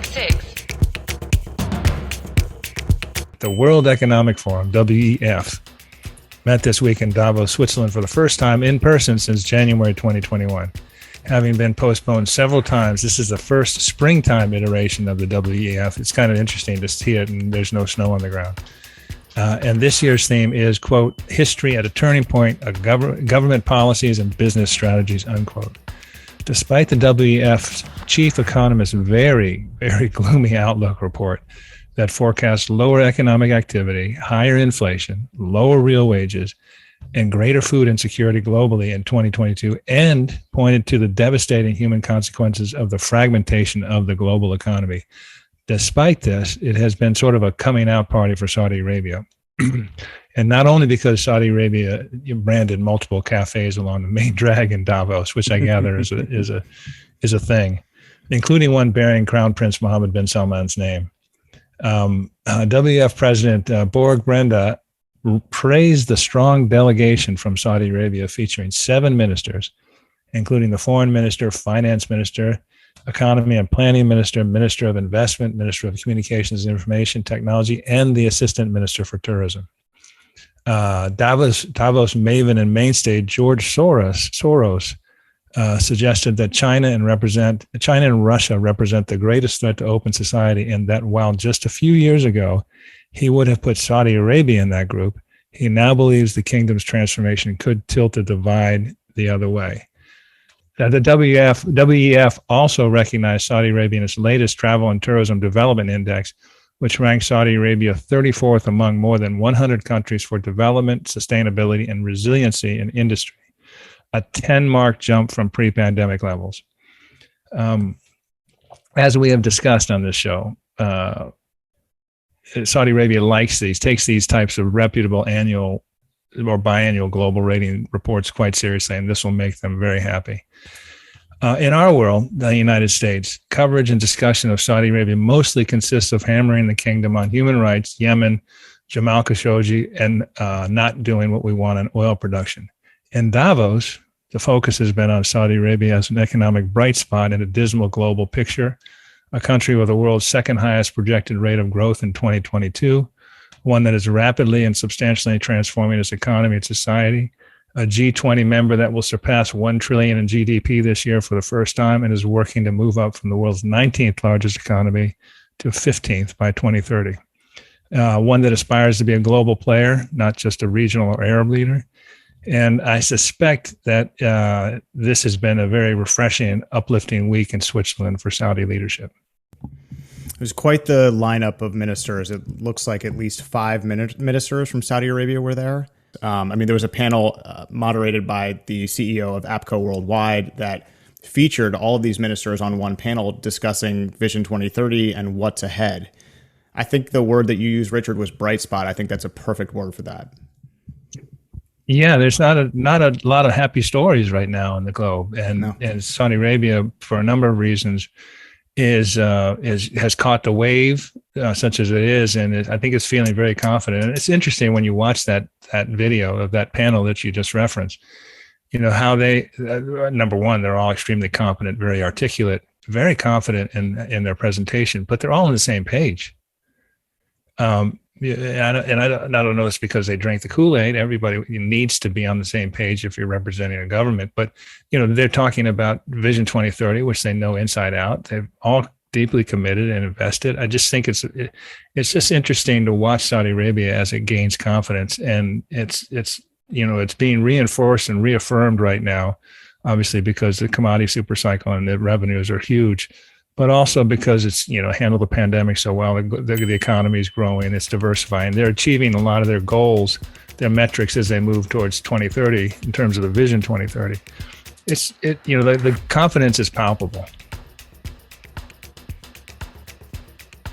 666. The World Economic Forum, WEF, met this week in Davos, Switzerland for the first time in person since January 2021. Having been postponed several times, this is the first springtime iteration of the WEF. It's kind of interesting to see it, and there's no snow on the ground. And this year's theme is, quote, history at a turning point of government policies and business strategies, unquote. Despite the WEF's chief economist's very, very gloomy outlook report that forecasts lower economic activity, higher inflation, lower real wages, and greater food insecurity globally in 2022, and pointed to the devastating human consequences of the fragmentation of the global economy. Despite this, it has been sort of a coming out party for Saudi Arabia. And not only because Saudi Arabia branded multiple cafes along the main drag in Davos, which I gather is a thing, including one bearing Crown Prince Mohammed bin Salman's name. WEF President Borg Brenda praised the strong delegation from Saudi Arabia featuring 7 ministers, including the foreign minister, finance minister, economy and planning minister, minister of investment, minister of communications and information technology, and the assistant minister for tourism. Davos maven and mainstay George Soros suggested that China and Russia represent the greatest threat to open society, and that while just a few years ago he would have put Saudi Arabia in that group, he now believes the kingdom's transformation could tilt the divide the other way. The WEF also recognized Saudi Arabia in its latest Travel and Tourism Development Index, which ranks Saudi Arabia 34th among more than 100 countries for development, sustainability, and resiliency in industry, a 10-mark jump from pre-pandemic levels. As we have discussed on this show, Saudi Arabia takes these types of reputable annual or biannual global rating reports quite seriously, and this will make them very happy. In our world, the United States, coverage and discussion of Saudi Arabia mostly consists of hammering the kingdom on human rights, Yemen, Jamal Khashoggi, and not doing what we want in oil production. In Davos, the focus has been on Saudi Arabia as an economic bright spot in a dismal global picture, a country with the world's second highest projected rate of growth in 2022, one that is rapidly and substantially transforming its economy and society, a G20 member that will surpass $1 trillion in GDP this year for the first time, and is working to move up from the world's 19th largest economy to 15th by 2030. One that aspires to be a global player, not just a regional or Arab leader. And I suspect that this has been a very refreshing and uplifting week in Switzerland for Saudi leadership. It was quite the lineup of ministers. It looks like at least 5 ministers from Saudi Arabia were there. There was a panel moderated by the CEO of APCO Worldwide that featured all of these ministers on one panel discussing Vision 2030 and what's ahead. I think the word that you used, Richard, was bright spot. I think that's a perfect word for that. Yeah, there's not a lot of happy stories right now in the globe, and Saudi Arabia, for a number of reasons, has caught the wave, such as it is, and I think it's feeling very confident. And it's interesting when you watch that video of that panel that you just referenced. You know how they, number one, they're all extremely competent, very articulate, very confident in their presentation, but they're all on the same page. I don't know it's because they drank the Kool-Aid. Everybody needs to be on the same page if you're representing a government. But, they're talking about Vision 2030, which they know inside out. They've all deeply committed and invested. I just think it's just interesting to watch Saudi Arabia as it gains confidence. And it's being reinforced and reaffirmed right now, obviously, because the commodity super cycle and the revenues are huge. But also because it's, handled the pandemic so well, the economy is growing, it's diversifying. They're achieving a lot of their goals, their metrics as they move towards 2030 in terms of the Vision 2030. The confidence is palpable.